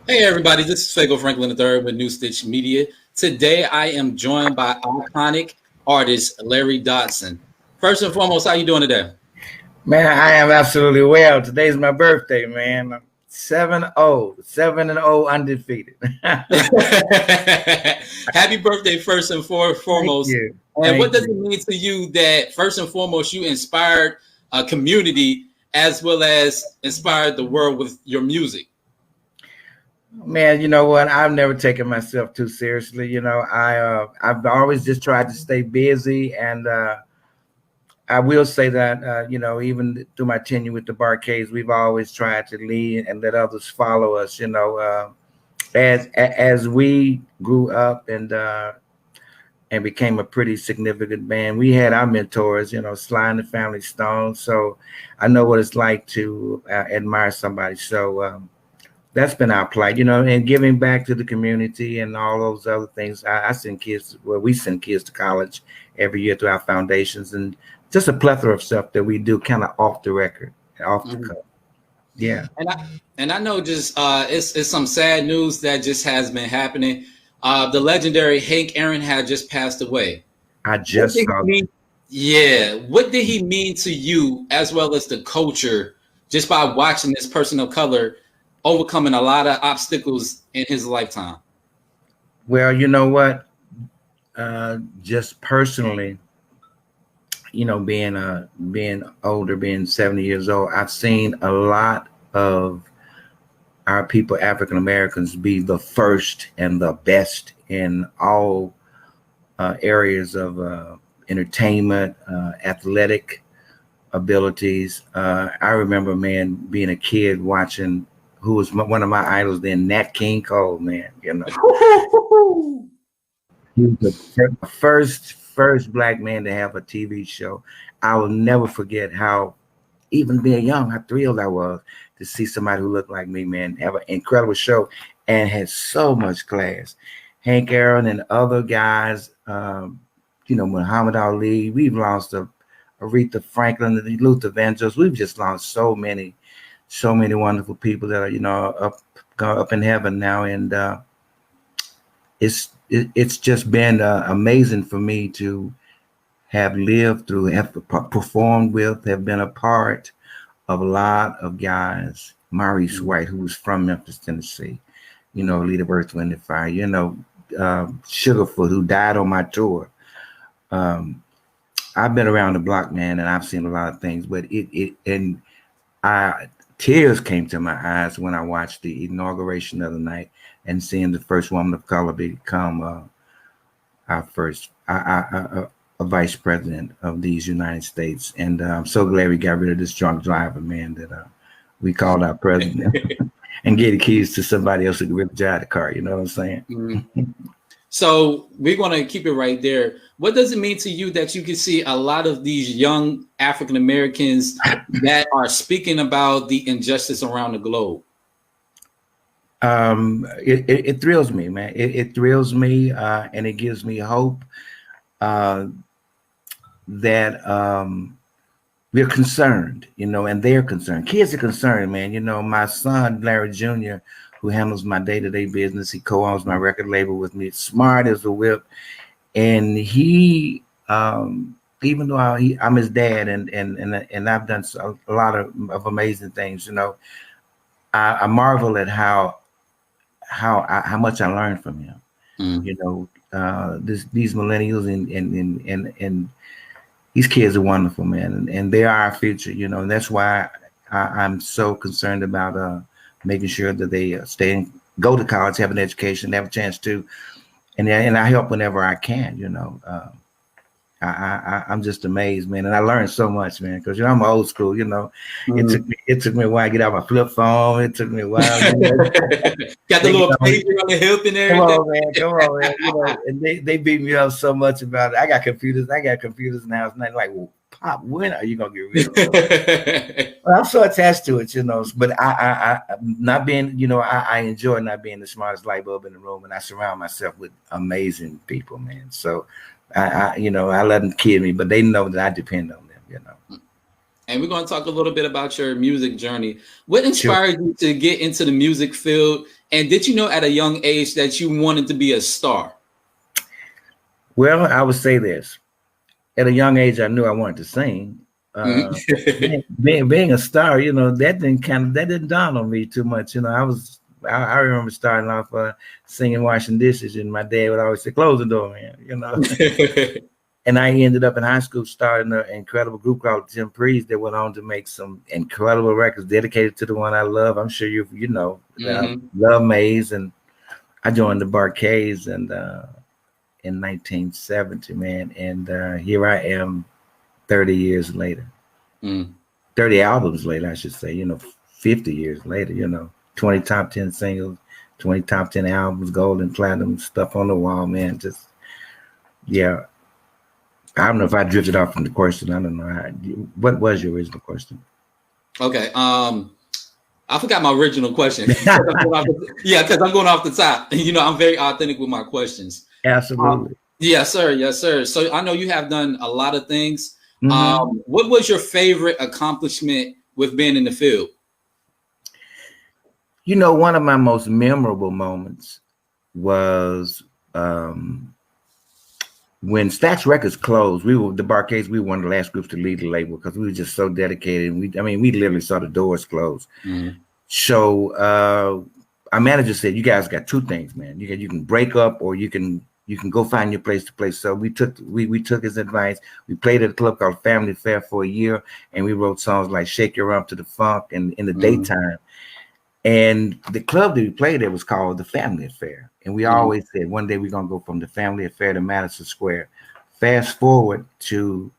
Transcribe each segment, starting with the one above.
Hey everybody, this is Fago Franklin III with Newsstitched Media. Today I am joined by iconic artist Larry Dodson. First and foremost, how you doing today? Man, I am absolutely well. Today's my birthday, man. I'm 7-0, 7-0 undefeated. Happy birthday, first and Thank foremost. you. And Thank what does it you. mean to you that first and foremost you inspired a community as well as inspired the world with your music? Man, you know what? I've never taken myself too seriously. I've always just tried to stay busy, and I will say that even through my tenure with the Barcades, we've always tried to lead and let others follow us. As we grew up and became a pretty significant band. We had our mentors, Sly and the Family Stone. So I know what it's like to admire somebody. So that's been our plight, and giving back to the community and all those other things. I send kids, well, we send kids to college every year through our foundations, and just a plethora of stuff that we do kind of off the record, off the Mhm. cuff. Yeah. And I know just it's some sad news that just has been happening. The legendary Hank Aaron had just passed away. I What just did saw he mean? Yeah, what did he mean to you as well as the culture just by watching this person of color overcoming a lot of obstacles in his lifetime? Well, you know what? Just personally, being older, being 70 years old, I've seen a lot of our people, African Americans, be the first and the best in all areas of entertainment, athletic abilities. I remember, man, being a kid watching who was one of my idols then, Nat King Cole, man. He was the first black man to have a TV show. I will never forget how, even being young, how thrilled I was to see somebody who looked like me, man, have an incredible show and had so much class. Hank Aaron and other guys, Muhammad Ali. We've lost Aretha Franklin, the Luther Vandross. We've just lost so many wonderful people that are, up in heaven now, and it's just been amazing for me to have lived through, have performed with, have been a part of a lot of guys. Maurice White, who was from Memphis, Tennessee, leader of Earth, Wind and Fire, Sugarfoot, who died on my tour. I've been around the block, man, and I've seen a lot of things, but tears came to my eyes when I watched the inauguration of the night and seeing the first woman of color become our first a vice president of these United States. And I'm so glad we got rid of this drunk driver, man, that we called our president and gave the keys to somebody else who could really drive the car. You know what I'm saying? Mm-hmm. So we're going to keep it right there. What does it mean to you that you can see a lot of these young African Americans that are speaking about the injustice around the globe? It thrills me, man. It thrills me, and it gives me hope that we're concerned, and they're concerned. Kids are concerned, man. My son, Larry Jr., who handles my day-to-day business, he co-owns my record label with me, smart as a whip. And he, even though I'm his dad and I've done a lot of amazing things, I marvel at how much I learned from him. These millennials and these kids are wonderful, man, and they are our future, and that's why I'm so concerned about making sure that they go to college, have an education, have a chance to, and I help whenever I can, I'm just amazed, man, and I learned so much, man, because I'm old school. It took me a while to get out my flip phone. It took me a while. Got the little pager on the hip and everything. Come on, man. And they beat me up so much about it. I got computers in the house, and they're like, well, Pop, when are you gonna get rid of it? Well, I'm so attached to it, But I not being, I enjoy not being the smartest light bulb in the room, and I surround myself with amazing people, man. So I let them kid me, but they know that I depend on them, And we're going to talk a little bit about your music journey. What inspired you to get into the music field, And did you know at a young age that you wanted to be a star? Well, I would say this. At a young age, I knew I wanted to sing. Mm-hmm. Being a star, that didn't dawn on me too much. I remember starting off singing, washing dishes, and my dad would always say, "Close the door, man." And I ended up in high school starting an incredible group called Tim Prees that went on to make some incredible records dedicated to the one I love. I'm sure Mm-hmm. Love Maze, and I joined the Barcades and in 1970, man, and here I am 30 years later. 30 albums later, I should say, 50 years later, 20 top 10 singles, 20 top 10 albums, gold and platinum, stuff on the wall, man. Just, yeah. I don't know if I drifted off from the question. I don't know. What was your original question? Okay. I forgot my original question. Yeah, because I'm going off the top. I'm very authentic with my questions. Absolutely. Yes, sir. Yes, sir. So I know you have done a lot of things. Mm-hmm. What was your favorite accomplishment with being in the field? One of my most memorable moments was when Stax Records closed. We were the Barcades. We were one of the last groups to leave the label because we were just so dedicated. And we literally saw the doors close. Mm-hmm. So our manager said, "You guys got two things, man. You can break up, or you can go find your place to play." So we took his advice. We played at a club called Family Fair for a year, and we wrote songs like "Shake Your Rump to the Funk" and in the daytime. And the club that we played at was called the Family Affair. And we always said, one day we're going to go from the Family Affair to Madison Square. Fast forward to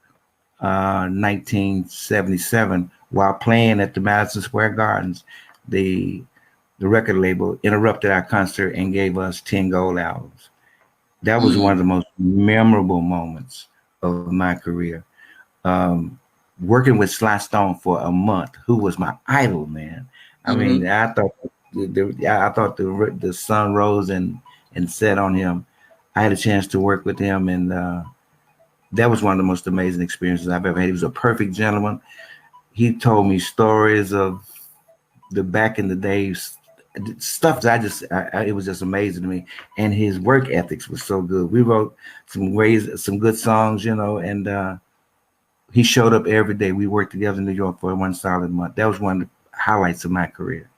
1977, while playing at the Madison Square Gardens, the record label interrupted our concert and gave us 10 gold albums. That was one of the most memorable moments of my career. Working with Sly Stone for a month, who was my idol, man. I mean, I thought the sun rose and set on him. I had a chance to work with him, and that was one of the most amazing experiences I've ever had. He was a perfect gentleman. He told me stories of the back in the days, stuff that it was just amazing to me. And his work ethics was so good. We wrote some good songs, and he showed up every day. We worked together in New York for one solid month. That was one of the highlights of my career.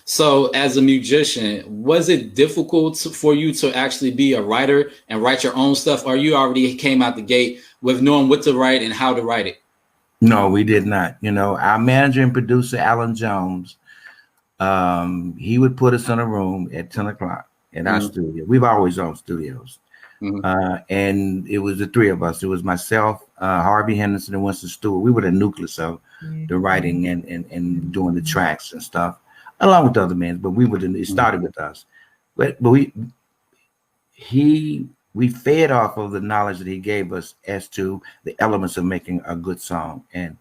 So as a musician, was it difficult for you to actually be a writer and write your own stuff, or you already came out the gate with knowing what to write and how to write it? No, we did not. Our manager and producer, Alan Jones, he would put us in a room at 10 o'clock in our studio. We've always owned studios. And it was the three of us. It was myself, Harvey Henderson, and Winston Stewart. We were the nucleus of the writing and doing the tracks and stuff, along with other men. But it started with us. But we fed off of the knowledge that he gave us as to the elements of making a good song. And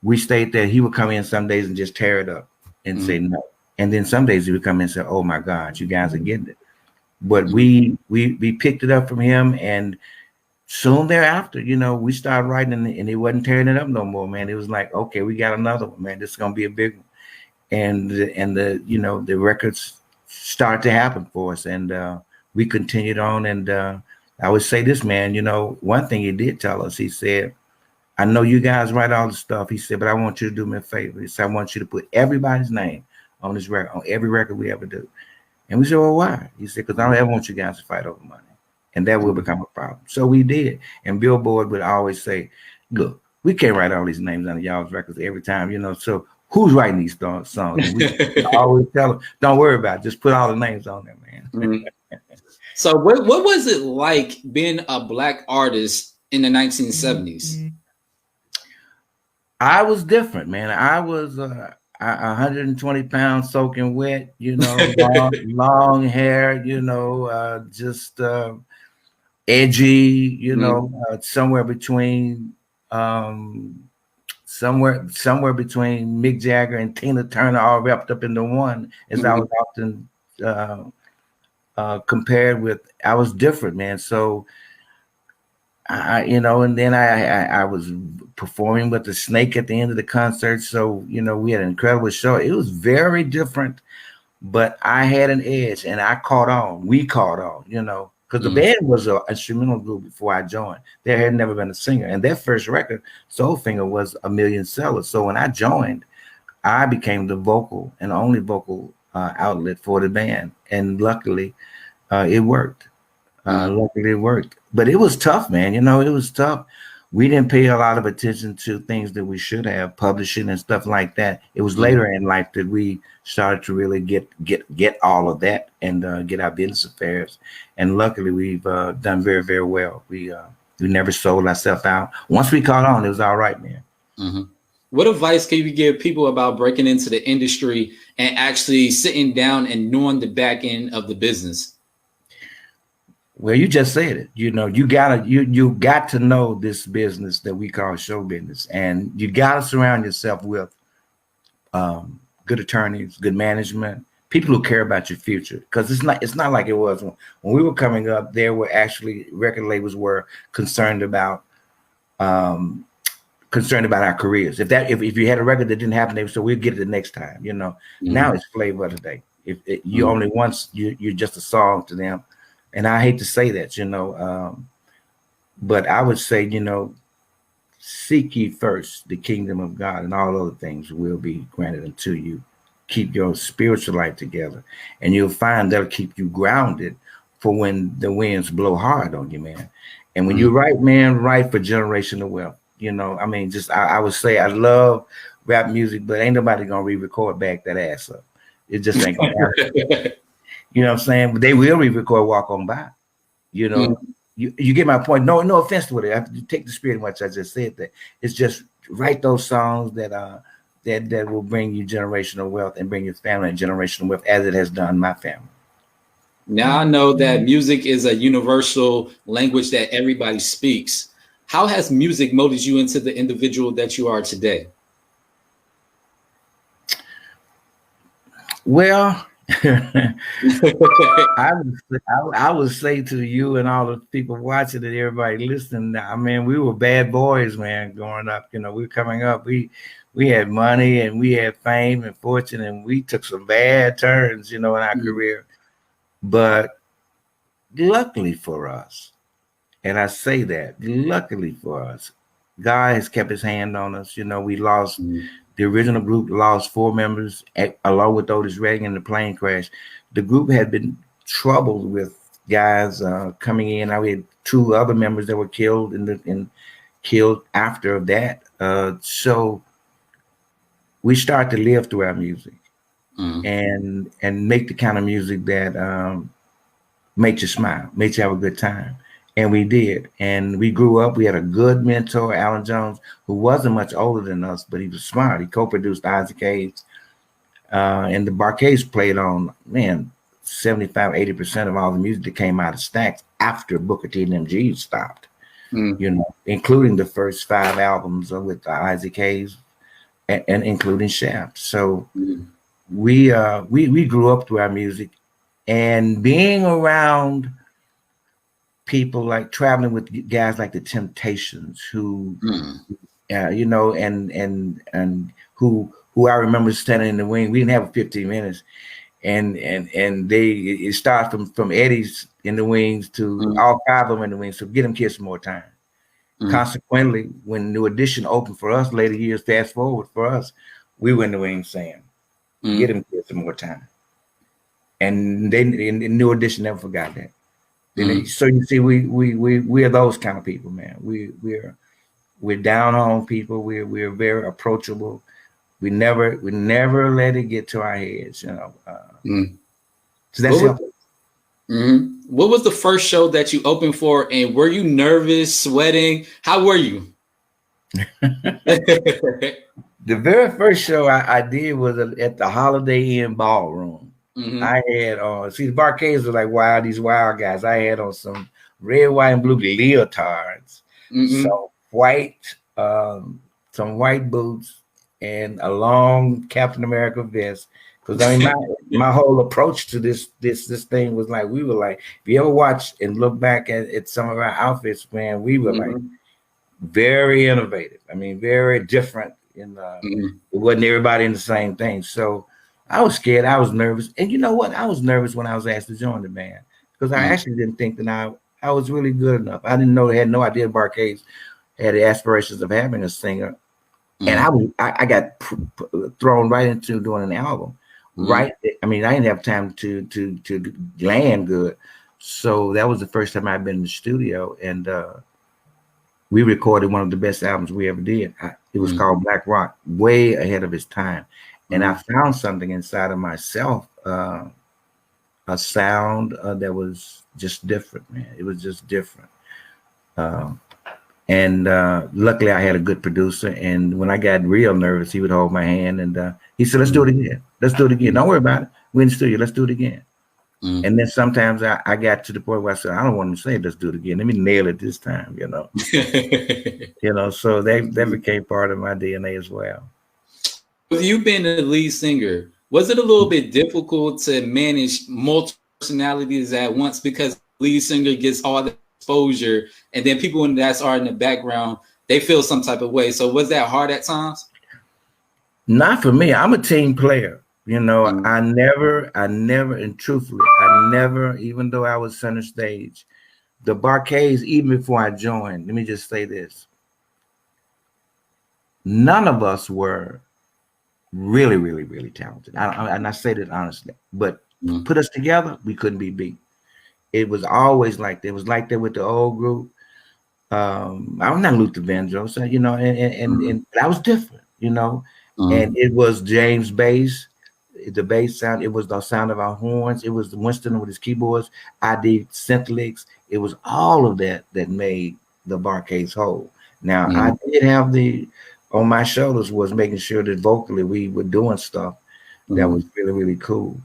we stayed there. He would come in some days and just tear it up and say no. And then some days he would come in and say, "Oh my God, you guys are getting it." But we picked it up from him, and soon thereafter, we started writing, and he wasn't tearing it up no more, man. It was like, okay, we got another one, man. This is gonna be a big one, and the records started to happen for us, and we continued on. And I would say this, man. One thing he did tell us, he said, "I know you guys write all the stuff," he said, "but I want you to do me a favor." He said, "I want you to put everybody's name on this record, on every record we ever do." And we said, "Well, why?" He said, "Because I don't ever want you guys to fight over money. And that will become a problem." So we did. And Billboard would always say, "Look, we can't write all these names on y'all's records every time, so who's writing these songs?" And we always tell them, "Don't worry about it. Just put all the names on there, man." So what was it like being a Black artist in the 1970s? I was different, man. I was 120 pounds soaking wet, long hair, just edgy, somewhere between Mick Jagger and Tina Turner, all wrapped up into one, as I was often compared with. I was different, man. So and then I was performing with the Snake at the end of the concert. So, we had an incredible show. It was very different but I had an edge, and I caught on. We caught on, you know, because the band was an instrumental group before I joined. There had never been a singer, and their first record, Soulfinger, was a million sellers. So when I joined, I became the vocal and only vocal outlet for the band, and luckily, it worked. Luckily, it worked. But it was tough, man. You know, it was tough. We didn't pay a lot of attention to things that we should have, publishing and stuff like that. It was later in life that we started to really get all of that and get our business affairs. And luckily, we've done very, very well. We never sold ourselves out. Once we caught on, it was all right, man. What advice can you give people about breaking into the industry and actually sitting down and knowing the back end of the business? Well, you just said it. You know, you got to know this business that we call show business, and you got to surround yourself with good attorneys, good management, people who care about your future. Because it's not like it was when we were coming up. There were actually record labels were concerned about our careers. If you had a record that didn't happen, they would say we'll get it the next time. You know, now it's flavor of the day. If you only once, you're just a song to them. And I hate to say that, you know, but I would say, you know, seek ye first the kingdom of God, and all other things will be granted unto you. Keep your spiritual life together, and you'll find that'll keep you grounded for when the winds blow hard on you, man. And when you're right, man, right for generational wealth. You know, I mean, just I would say I love rap music, but ain't nobody gonna re-record back that ass up. It just ain't gonna happen. You know what I'm saying? But they will re-record Walk On By. You know, you get my point. No offense to it. I have to take the spirit in which I just said that. It's just write those songs that will bring you generational wealth and bring your family and generational wealth, as it has done my family. Now I know that music is a universal language that everybody speaks. How has music molded you into the individual that you are today? Well, I would say to you and all the people watching and everybody listening, I mean, we were bad boys, man, growing up. You know, we were coming up. We had money and we had fame and fortune, and we took some bad turns, you know, in our career. But luckily for us, and I say that, luckily for us, God has kept his hand on us. You know, we lost the original group, lost 4 members along with Otis Redding in the plane crash. The group had been troubled with guys coming in. Now we had 2 other members that were killed and killed after that. So we started to live through our music and make the kind of music that makes you smile, makes you have a good time. And we did. And we grew up. We had a good mentor, Alan Jones, who wasn't much older than us, but he was smart. He co-produced Isaac Hayes. And the Barcades played on, man, 75-80% of all the music that came out of Stax after Booker T and MG stopped, you know, including the first 5 albums with Isaac Hayes and including Shaft. So we grew up through our music, and being around people, like traveling with guys like the Temptations, who, you know, and who I remember standing in the wing. We didn't have 15 minutes, and it started from Eddie's in the wings to all 5 of them in the wings. So get them kids some more time. Consequently, when New Edition opened for us later years, fast forward for us, we were in the wings saying, get them kids some more time. And they in New Edition never forgot that. So you see, we are those kind of people, man. We're down on people. We're very approachable. We never let it get to our heads, you know. So that's helpful. What was the first show that you opened for, and were you nervous, sweating? How were you? The very first show I did was at the Holiday Inn Ballroom. I had see, the Barcades were like these wild guys. I had on some red, white, and blue leotards, some white boots, and a long Captain America vest. Because I mean, my whole approach to this thing was like, we were like, if you ever watch and look back at some of our outfits, man, we were like very innovative. I mean, very different. It wasn't everybody in the same thing. So I was scared. I was nervous. And you know what? I was nervous when I was asked to join the band because I Mm-hmm. actually didn't think that I was really good enough. I didn't know, had no idea Barcades had the aspirations of having a singer. And I got thrown right into doing an album. Right. I mean, I didn't have time to land good. So that was the first time I'd been in the studio. And we recorded one of the best albums we ever did. It was called Black Rock, way ahead of its time. And I found something inside of myself, a sound that was just different, man. It was just different. And luckily, I had a good producer. And when I got real nervous, he would hold my hand and he said, "Let's do it again. Let's do it again. Don't worry about it. We're in the studio. Let's do it again." And then sometimes I got to the point where I said, "I don't want him to say, let's do it again. Let me nail it this time," you know. So that became part of my DNA as well. With you being the lead singer, was it a little bit difficult to manage multiple personalities at once because the lead singer gets all the exposure and then people that are in the background, they feel some type of way? So was that hard at times? Not for me. I'm a team player. I never, and truthfully, I never, even though I was center stage, the Barcades, even before I joined, let me just say this. None of us were really, really, really talented. And I say that honestly, but put us together, we couldn't be beat. It was always like that. It was like that with the old group. I'm not Luther Vandross, and I was different, and it was James bass, the bass sound. It was the sound of our horns. It was Winston with his keyboards. I did synth licks. It was all of that made the Barcades whole. Now I did have on my shoulders was making sure that vocally we were doing stuff that was really, really cool.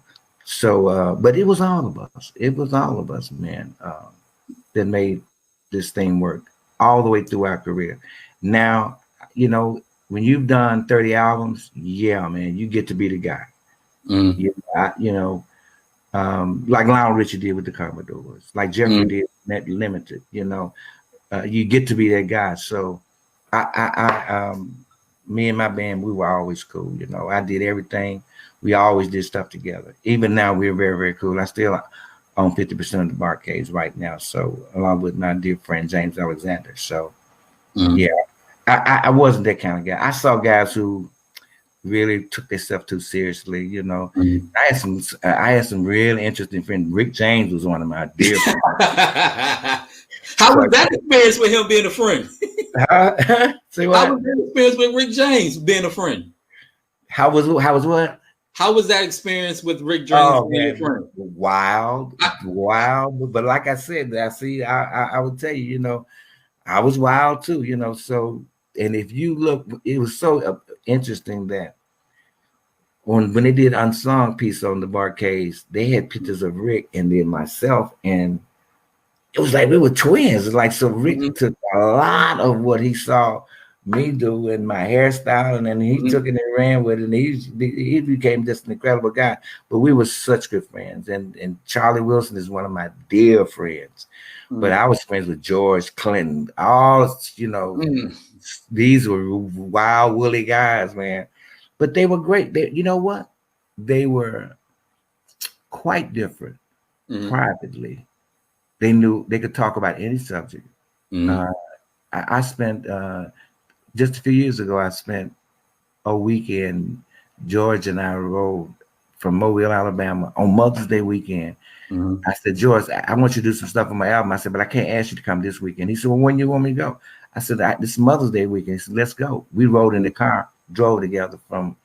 So, but it was all of us. It was all of us, man, that made this thing work all the way through our career. Now, when you've done 30 albums, yeah, man, you get to be the guy. Like Lionel Richie did with the Commodores, like Jeffrey did Net Limited. You get to be that guy. So, me and my band, we were always cool. I did everything. We always did stuff together. Even now, we're very, very cool. I still own 50% of the Barcades right now. So, along with my dear friend James Alexander. So, yeah, I wasn't that kind of guy. I saw guys who really took themselves too seriously. I had some really interesting friends. Rick James was one of my dear friends. How was that experience with him being a friend? Say what? How was that experience with Rick James being a friend? How was what? How was that experience with Rick James being a friend? Wild. But like I said, I would tell you, I was wild too, so, and if you look, it was so interesting that when they did Unsung piece on the Barcades, they had pictures of Rick and then myself, and it was like we were twins. It's like, so Rick took a lot of what he saw me do in my hairstyle, and then he took it and ran with it, and he became just an incredible guy. But we were such good friends, and Charlie Wilson is one of my dear friends. But I was friends with George Clinton. These were wild, woolly guys, man. But they were great. You know what? They were quite different privately. They knew they could talk about any subject. I spent just a few years ago, I spent a weekend. George and I rode from Mobile, Alabama on Mother's Day weekend. I said, George, I want you to do some stuff on my album. I said, but I can't ask you to come this weekend. He said, well, when you want me to go? I said, this is Mother's Day weekend. He said, let's go. We rode in the car, drove together from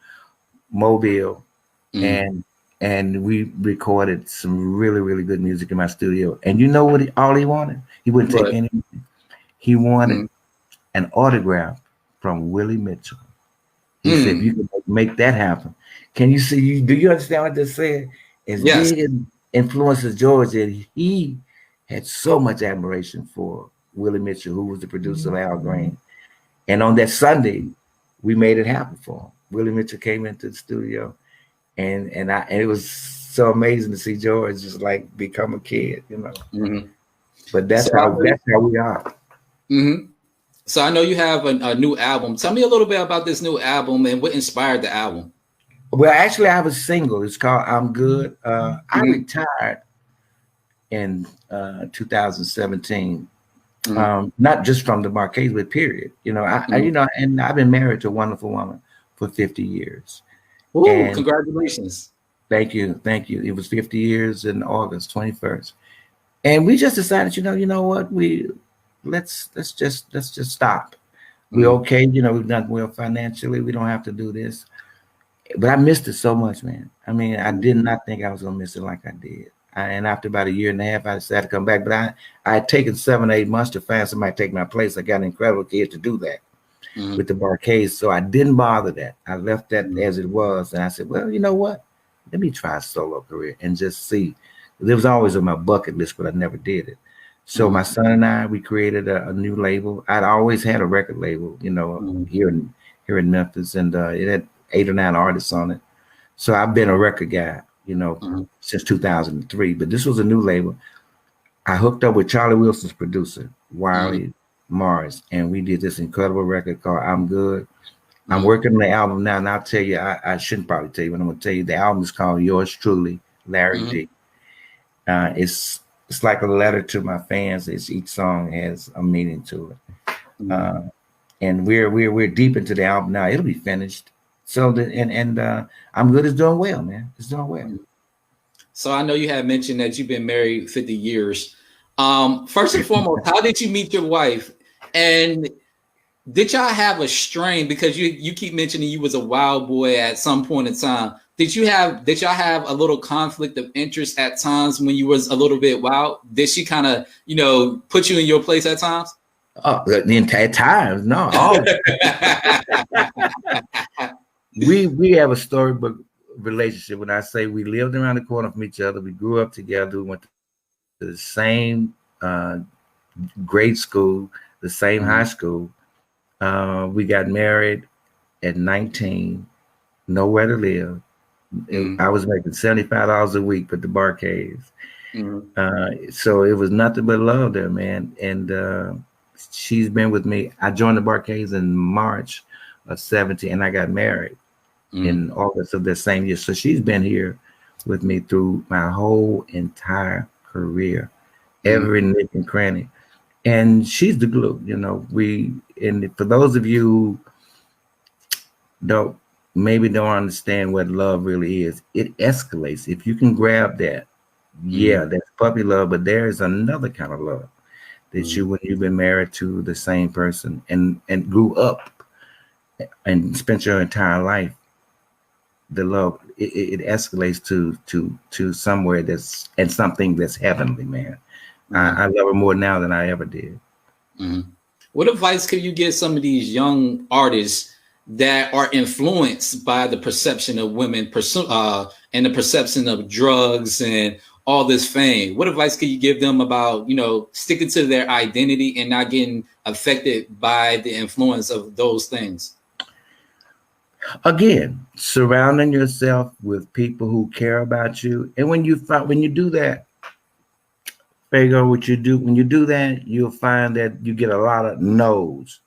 Mobile, and we recorded some really, really good music in my studio. And you know what? All he wanted? He wouldn't take anything. He wanted an autograph from Willie Mitchell. He said, if you can make that happen. Can you see? Do you understand what they said? As big an influence as George did, he had so much admiration for Willie Mitchell, who was the producer of Al Green. And on that Sunday, we made it happen for him. Willie Mitchell came into the studio, and it was so amazing to see George just like become a kid, But that's how we are. So I know you have a new album. Tell me a little bit about this new album and what inspired the album. Well, actually, I have a single. It's called "I'm Good." I retired in 2017. Not just from the Marqués, but period. And I've been married to a wonderful woman for 50 years. Ooh, And congratulations. thank you, thank you. It was 50 years in August 21st, and we just decided, you know what, let's just stop. We're okay, we've done well financially. We don't have to do this. But I missed it so much, man. I mean, I did not think I was gonna miss it like I did. And after about a year and a half, I decided to come back. But I had taken 7 or 8 months to find somebody to take my place. I got an incredible kid to do that with the Barcades. So I didn't bother that. I left that as it was. And I said, well, you know what? Let me try a solo career and just see. It was always on my bucket list, but I never did it. So my son and I, we created a new label. I'd always had a record label, here in Memphis, and it had 8 or 9 artists on it. So I've been a record guy, since 2003. But this was a new label. I hooked up with Charlie Wilson's producer, Wiley Morris, and we did this incredible record called "I'm Good." I'm working on the album now, and I'll tell you, I shouldn't probably tell you, but I'm going to tell you, the album is called "Yours Truly, Larry D." It's like a letter to my fans. Each song has a meaning to it, and we're deep into the album now. It'll be finished. So I'm Good is doing well, man. It's doing well. So I know you had mentioned that you've been married 50 years. First and foremost, how did you meet your wife? And did y'all have a strain? Because you keep mentioning you was a wild boy at some point in time. Did y'all have a little conflict of interest at times when you was a little bit wild? Did she kind of, put you in your place at times? Oh, the entire times, no. We have a storybook relationship. When I say we lived around the corner from each other, we grew up together, we went to the same grade school, the same high school. We got married at 19, nowhere to live. I was making $75 a week with the Barcades. So it was nothing but love there, man. And she's been with me. I joined the Barcades in March of 17, and I got married in August of the same year. So she's been here with me through my whole entire career, every nick and cranny. And she's the glue, and for those of you who don't understand what love really is, it escalates. If you can grab that, that's puppy love, but there is another kind of love that when you've been married to the same person and grew up and spent your entire life, the love it escalates to somewhere and something that's heavenly, man. I love her more now than I ever did. What advice could you give some of these young artists that are influenced by the perception of women and the perception of drugs and all this fame? What advice could you give them about, sticking to their identity and not getting affected by the influence of those things? Again, surrounding yourself with people who care about you. And when you do that, Fago, when you do that, you'll find that you get a lot of no's,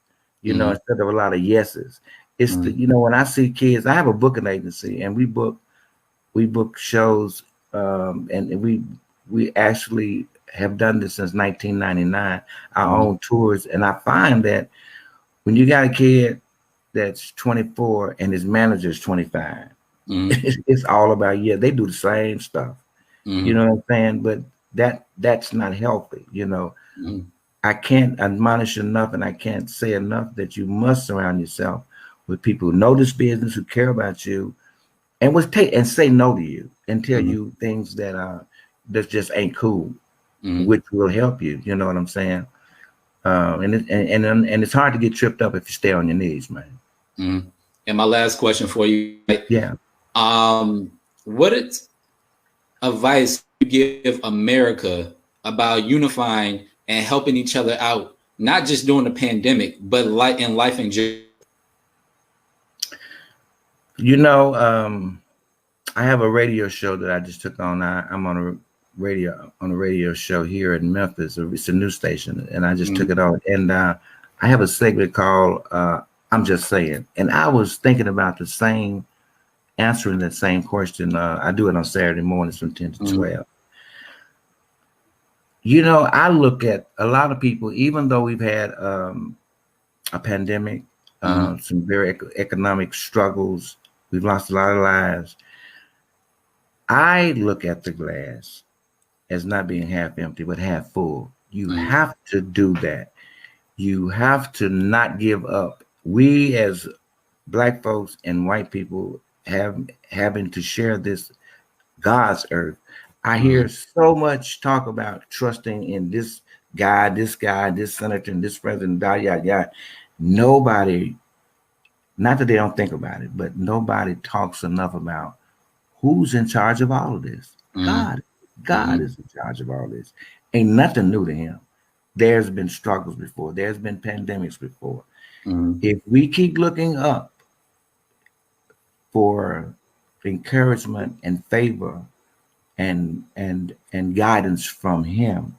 instead of a lot of yeses. It's when I see kids, I have a booking agency, and we book shows, and we actually have done this since 1999, our own tours. And I find that when you got a kid that's 24 and his manager is 25, it's all about, they do the same stuff. You know what I'm saying? But that's not healthy. I can't admonish enough, and I can't say enough that you must surround yourself with people who know this business, who care about you, and say no to you and tell you things that just ain't cool, which will help you. You know what I'm saying? And it's hard to get tripped up if you stay on your knees, man. And my last question for you, what advice you give America about unifying and helping each other out, not just during the pandemic, but in life in general? I have a radio show that I just took on. I'm on a radio show here in Memphis. It's a news station, and I just took it on. And I have a segment called I'm Just Saying. And I was thinking about the same answering that same question. I do it on Saturday mornings from 10 to 12. You know, I look at a lot of people, even though we've had a pandemic, some very economic struggles, we've lost a lot of lives. I look at the glass as not being half empty, but half full. You have to do that. You have to not give up. We as Black folks and white people having to share this God's earth. I hear so much talk about trusting in this guy, this senator, and this president, yada. Nobody, not that they don't think about it, but nobody talks enough about who's in charge of all of this. God. God is in charge of all this. Ain't nothing new to him. There's been struggles before. There's been pandemics before. If we keep looking up for encouragement and favor and guidance from him,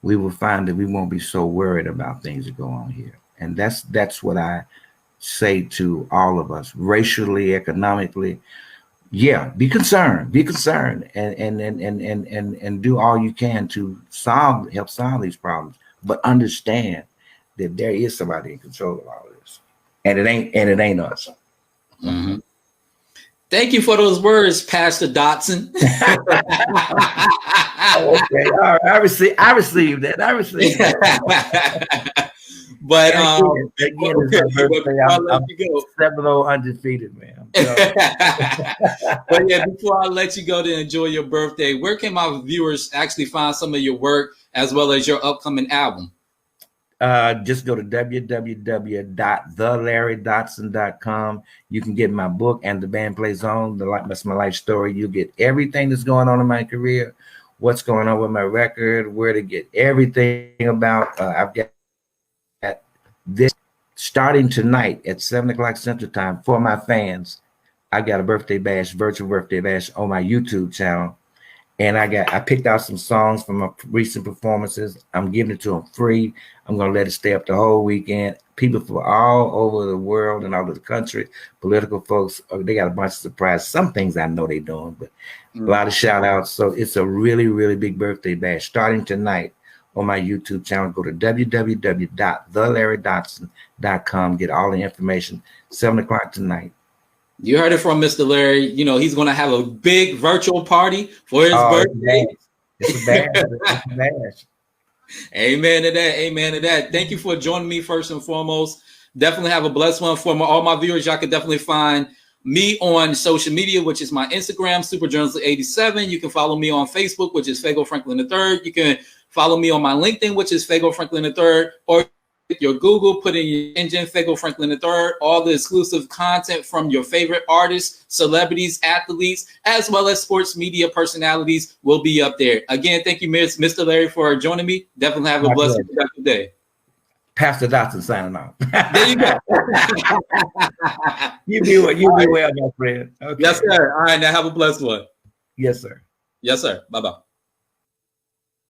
we will find that we won't be so worried about things that go on here. And that's what I say to all of us, racially, economically. Yeah, be concerned, and do all you can to help solve these problems. But understand that there is somebody in control of all of this, and it ain't us. Thank you for those words, Pastor Dodson. Okay, all right. I received that. But again, it's my birthday. I'm 7-0 undefeated, man. But yeah, before I let you go to enjoy your birthday, where can my viewers actually find some of your work as well as your upcoming album? Just go to www.thelarrydodson.com. You can get my book and the band plays on. That's my life story. You get everything that's going on in my career, what's going on with my record, where to get everything about. I've got this starting tonight at 7:00 Central Time for my fans. I got a birthday bash, virtual birthday bash on my YouTube channel. And I picked out some songs from my recent performances. I'm giving it to them free. I'm going to let it stay up the whole weekend. People from all over the world and all over the country, political folks, they got a bunch of surprises. Some things I know they're doing, but a lot of shout outs. So it's a really, really big birthday bash starting tonight on my YouTube channel. Go to www.thelarrydodson.com. Get all the information. 7:00 tonight. You heard it from Mr. Larry. You know, he's going to have a big virtual party for his birthday. It's a bash. It's a bash. Amen to that. Amen to that. Thank you for joining me first and foremost. Definitely have a blessed one. For all my viewers, y'all can definitely find me on social media, which is my Instagram, SuperJournalist87. You can follow me on Facebook, which is Fago Franklin III. You can follow me on my LinkedIn, which is Fago Franklin III, or your Google, put in your engine, Fago Franklin III. All the exclusive content from your favorite artists, celebrities, athletes, as well as sports media personalities will be up there. Again, thank you, Mr. Larry, for joining me. Definitely have a blessed and productive day. Pastor Dodson signing off. There you go. You be well, my friend. Okay. Yes, sir. All right, now have a blessed one. Yes, sir. Yes, sir. Bye-bye.